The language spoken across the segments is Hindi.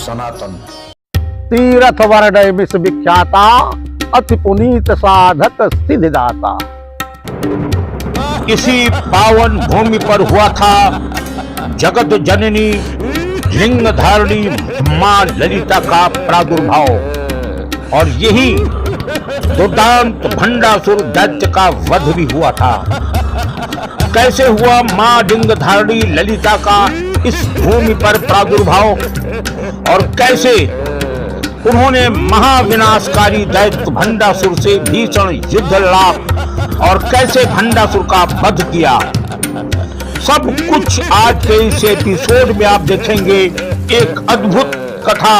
सनातन। तीर्थ वर्ण विश्वविख्याता अति पुनीत साधक सिद्धिदाता। इसी पावन भूमि पर हुआ था जगत जननी लिंग धारणी मां ललिता का प्रादुर्भाव, और यही दुर्दांत भंडासुर दैत्य का वध भी हुआ था। कैसे हुआ मां लिंग धारणी ललिता का इस भूमि पर प्रादुर्भाव, और कैसे उन्होंने महाविनाशकारी दैत्य भंडासुर से भीषण युद्ध लड़ा, और कैसे भंडासुर का वध किया, सब कुछ आज के इस एपिसोड में आप देखेंगे। एक अद्भुत कथा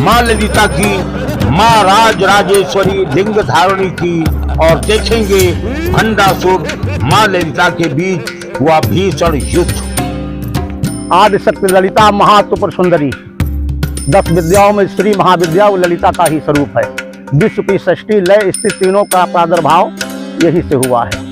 मां ललिता की, मां राजराजेश्वरी लिंग धारणी की, और देखेंगे भंडासुर मां ललिता के बीच हुआ भीषण युद्ध। आदिशक्ति ललिता महासुपर सुंदरी, 10 विद्याओं में श्री महाविद्या वो ललिता का ही स्वरूप है। विश्व की षष्ठी लय स्थित तीनों का प्रादुर्भाव यही से हुआ है।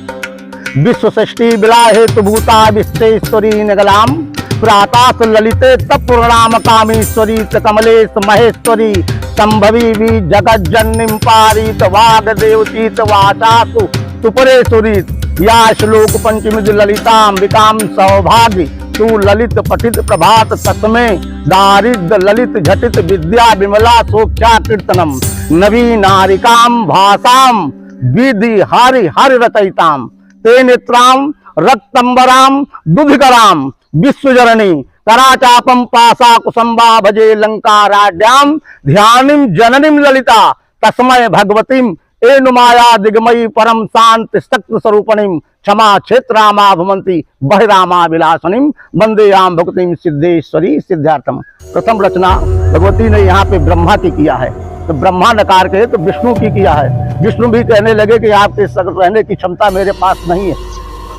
विश्व षष्ठी विला हेतु भूता विश्वेश्वरी निगलाम प्रातास ललिते तत्पूर्णाम कामेश्वरी कमलेश महेश्वरी संभवी भी जगत जन्निम पारित वाग देवतीत वाचासु सुपरेश्वरी या श्लोक पंचमी ललिताम्बिकाम सौभाग्य तू ललित पठित प्रभात तस्मे दारिद्र ललित झटित विद्या विमला सोख्या कीर्तनम नवीनारिकाम भाषाम विधि हरि हरि रचयिताम ते नेत्राम रक्तंबराम दुधिकराम विश्वजननी कराचापम पासा कुसुम्बा भजे लंकाराड्याम ध्यानिम जननीम ललिता तस्मय भगवतीम एनुमाया दिगमयी परम शांति शक्ति स्वरूपणीम क्षमा क्षेत्रामा भवंती बहिरामा विलासनीम वंदेयाम भक्तिम सिद्धेश्वरी सिद्धार्थम। प्रथम रचना भगवती ने यहाँ पे ब्रह्मा की किया है, तो ब्रह्मा नकार के तो विष्णु की किया है। विष्णु भी कहने लगे कि आपके रहने की क्षमता मेरे पास नहीं है,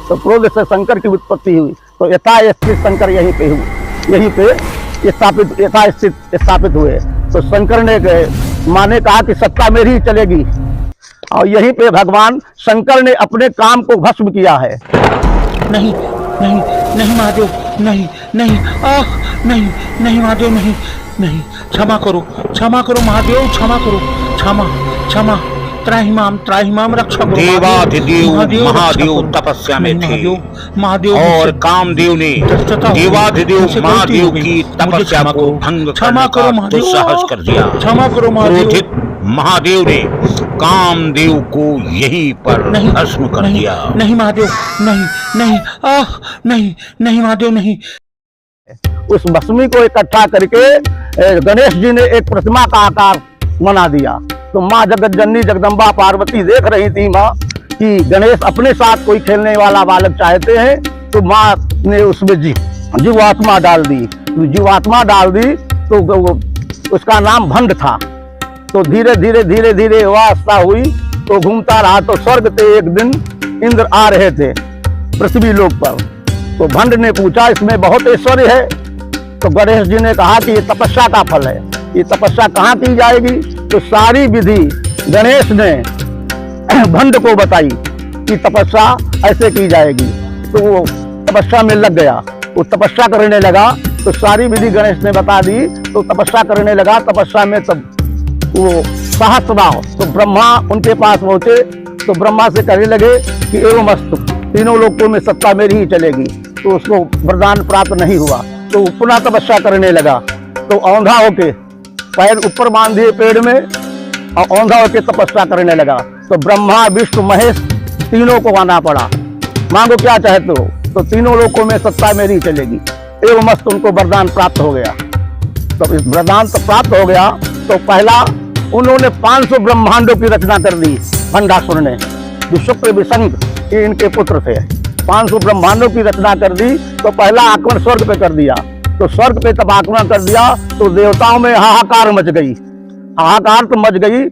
तो क्रोध से शंकर की उत्पत्ति हुई। तो यथास्थित शंकर यहीं पे हुए, यहीं पे स्थापित हुए। तो शंकर ने माने कहा कि सत्ता मेरी ही चलेगी, और यहीं पे भगवान शंकर ने अपने काम को भस्म किया है। नहीं नहीं नहीं महादेव, नहीं नहीं नहीं नहीं महादेव, नहीं नहीं, क्षमा करो महादेव, क्षमा करो, क्षमा क्षमा, त्राहिमाम रक्षा करो। देवाधिदेव महादेव तपस्या में थे, महादेव और कामदेव ने देवाधिदेव महादेव की तपस्या को भंग करने का दुस्साहस कर दिया। क्षमा करो महादेव। महादेव ने कामदेव को यहीं पर भस्म कर दिया। नहीं महादेव, नहीं नहीं नहीं नहीं महादेव, नहीं। उस भस्मी को इकट्ठा करके गणेश जी ने एक प्रतिमा का आकार बना दिया। तो माँ जगत जननी जगदम्बा पार्वती देख रही थी माँ कि गणेश अपने साथ कोई खेलने वाला बालक चाहते हैं, तो माँ ने उसमें जीवात्मा डाल दी। जीवात्मा डाल दी तो उसका नाम भंड था। तो धीरे धीरे धीरे धीरे वास्ता हुई, तो घूमता रहा। तो स्वर्ग से एक दिन इंद्र आ रहे थे पृथ्वी लोक पर। तो भंड ने पूछा इसमें बहुत ऐश्वर्य है। तो गणेश जी ने कहा कि ये तपस्या का फल है, ये तपस्या कहाँ की जाएगी। तो सारी विधि गणेश ने भंड को बताई कि तपस्या ऐसे की जाएगी। तो वो तपस्या में लग गया, वो तपस्या करने लगा। तो सारी विधि गणेश ने बता दी, तो तपस्या करने लगा। तपस्या में तब वो सहस्रनाम, तो ब्रह्मा उनके पास पहुंचे। तो ब्रह्मा से कहने लगे कि एवं अस्तु, तीनों लोकों में सत्ता मेरी ही चलेगी। तो उसको वरदान प्राप्त नहीं हुआ। तो पुनः तपस्या करने लगा। तो औंधा होके पैर ऊपर बांध दिए पेड़ में, और औंधा होके तपस्या करने लगा। तो ब्रह्मा विष्णु महेश तीनों को आना पड़ा, मांगो क्या चाहते हो। तो तीनों लोकों में सत्ता मेरी चलेगी। एवं मस्त उनको वरदान प्राप्त हो गया। तो इस वरदान तो प्राप्त हो गया। तो पहला उन्होंने 500 ब्रह्मांडों की रचना कर दी भंडासुर ने, जो शुक्र विसंग ये इनके पुत्र थे। 500 ब्रह्मांडों की रचना कर दी। तो पहला आक्रमण स्वर्ग पे कर दिया। तो स्वर्ग पे तब आक्रमण कर दिया तो देवताओं में हाहाकार मच गई। हाहाकार तो मच गई,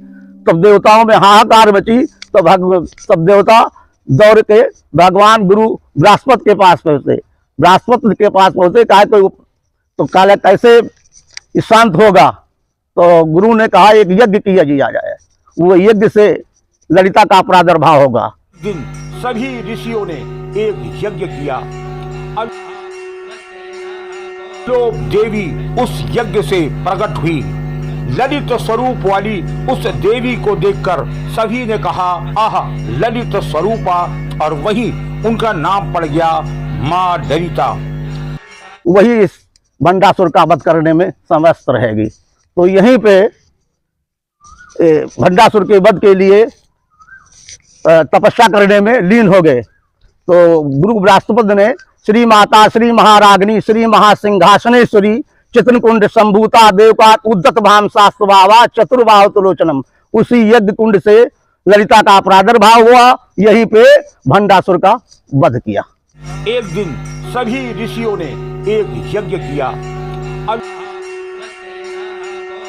तब देवताओं में हाहाकार मची। तब देवता दौड़ के भगवान गुरु बृहस्पति के पास पहुंचे। बृहस्पति के पास पहुंचे, कहा तो काले कैसे शांत होगा। तो गुरु ने कहा एक यज्ञ किया जाए, वो यज्ञ से ललिता का प्रादुर्भाव होगा। दिन सभी ऋषियों ने एक यज्ञ किया। जो देवी उस यज्ञ से प्रकट हुई, ललित स्वरूप वाली उस देवी को देखकर सभी ने कहा, आह ललित स्वरूपा, और वही उनका नाम पड़ गया माँ ललिता। वही इस भंडासुर का वध करने में समस्त रहेगी। तो यहीं पे भंडासुर के वध के लिए तपस्या करने में लीन हो गए। तो गुरु राष्ट्रपति ने श्री माता श्री महाराग्नि श्री महासिंहासनेश्वरी चित्रकुंड संभूता देवका उद्दत भाम शास्त्रभावा चतुर्बाह तुलोचनम, उसी यज्ञ कुंड से ललिता का प्रादुर्भाव हुआ, यहीं पे भंडासुर का वध किया। एक दिन सभी ऋषियों ने एक यज्ञ किया।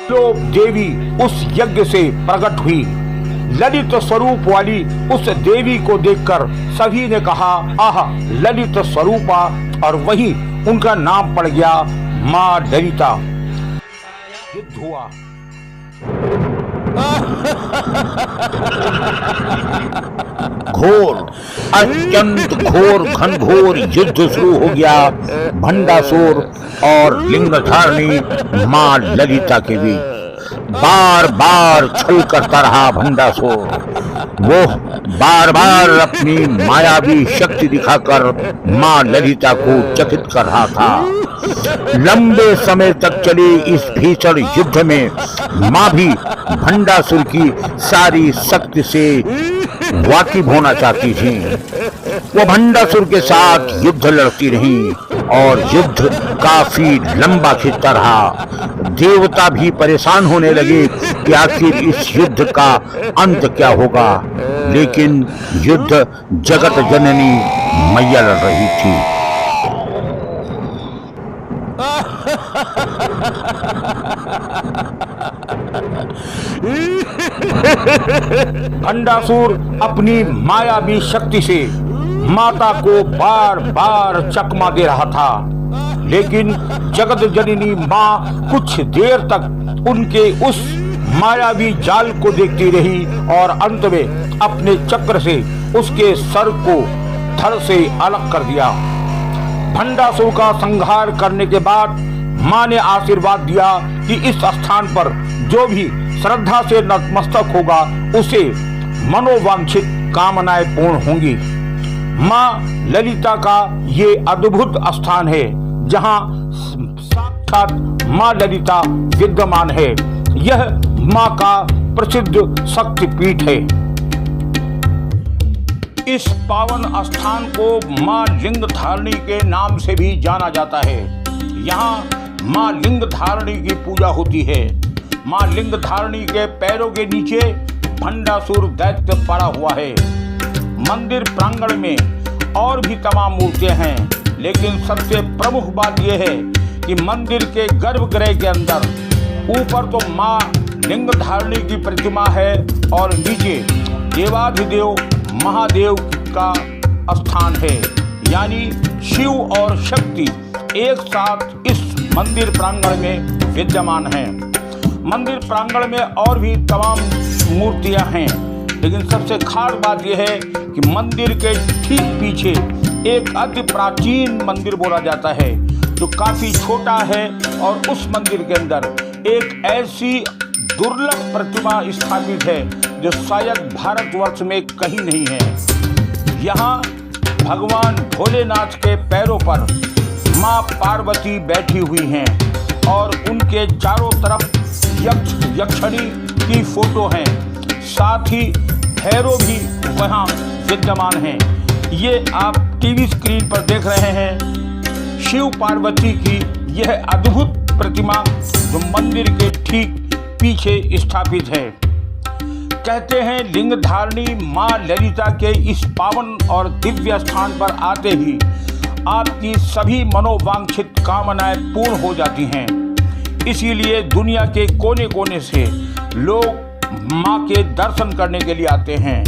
जो देवी उस यज्ञ से प्रकट हुई, ललित स्वरूप वाली उस देवी को देखकर सभी ने कहा, आह ललित स्वरूपा, और वही उनका नाम पड़ गया माँ ललिता। युद्ध हुआ। घोर, अत्यंत घोर घनघोर युद्ध शुरू हो गया भंडासुर और लिंगधारिणी माँ ललिता के बीच। बार बार छल करता रहा भंडासुर। वो बार बार अपनी मायावी शक्ति दिखाकर माँ ललिता को चकित कर रहा था। लंबे समय तक चले इस भीषण युद्ध में माँ भी भंडासुर की सारी शक्ति से वाकिफ होना चाहती थी। वो भंडासुर के साथ युद्ध लड़ती रही और युद्ध काफी लंबा खिंचता रहा। देवता भी परेशान होने लगे कि आखिर इस युद्ध का अंत क्या होगा, लेकिन युद्ध जगत जननी मैया लड़ रही थी। भंडासुर अपनी मायावी शक्ति से माता को बार बार चकमा दे रहा था, लेकिन जगत जननी माँ कुछ देर तक उनके उस मायावी जाल को देखती रही और अंत में अपने चक्र से उसके सर को धड़ से अलग कर दिया। भंडासुर का संहार करने के बाद माँ ने आशीर्वाद दिया कि इस स्थान पर जो भी श्रद्धा से नतमस्तक होगा उसे मनोवांछित कामनाएं पूर्ण होंगी। माँ ललिता का ये अद्भुत स्थान है जहाँ साक्षात माँ ललिता विद्यमान है। यह माँ का प्रसिद्ध शक्तिपीठ है। इस पावन स्थान को माँ लिंगधारिणी के नाम से भी जाना जाता है। यहाँ माँ लिंगधारिणी की पूजा होती है। माँ लिंगधारिणी के पैरों के नीचे भंडासुर दैत्य पड़ा हुआ है। मंदिर प्रांगण में और भी तमाम मूर्तियां हैं, लेकिन सबसे प्रमुख बात यह है कि मंदिर के गर्भगृह के अंदर ऊपर तो माँ लिंगधारिणी की प्रतिमा है और नीचे देवाधिदेव महादेव का स्थान है, यानी शिव और शक्ति एक साथ इस मंदिर प्रांगण में विद्यमान हैं। मंदिर प्रांगण में और भी तमाम मूर्तियां हैं, लेकिन सबसे खास बात यह है कि मंदिर के ठीक पीछे एक अति प्राचीन मंदिर बोला जाता है जो काफी छोटा है, और उस मंदिर के अंदर एक ऐसी दुर्लभ प्रतिमा स्थापित है जो शायद भारतवर्ष में कहीं नहीं है। यहाँ भगवान भोलेनाथ के पैरों पर माँ पार्वती बैठी हुई हैं और उनके चारों तरफ यक्ष यक्षिणी की फोटो हैं। साथ ही भैरव भी वहाँ विद्यमान हैं। ये आप टीवी स्क्रीन पर देख रहे हैं शिव पार्वती की यह अद्भुत प्रतिमा जो मंदिर के ठीक पीछे स्थापित है। कहते हैं लिंगधारिणी माँ ललिता के इस पावन और दिव्य स्थान पर आते ही आपकी सभी मनोवांछित कामनाएं पूर्ण हो जाती हैं। इसीलिए दुनिया के कोने कोने से लोग माँ के दर्शन करने के लिए आते हैं।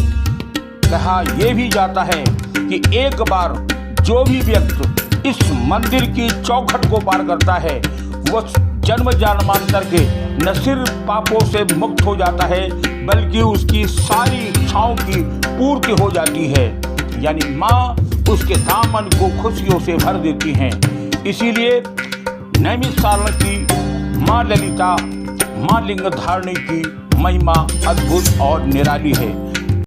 कहा यह भी जाता है कि एक बार जो भी व्यक्ति इस मंदिर की चौखट को पार करता है वह जन्म जन्मांतर के न सिर्फ पापों से मुक्त हो जाता है बल्कि उसकी सारी इच्छाओं की पूर्ति हो जाती है, यानी माँ उसके दामन को खुशियों से भर देती हैं। इसीलिए नैमिषारण्य की मां ललिता, मां लिंग धारणी की महिमा अद्भुत और निराली है।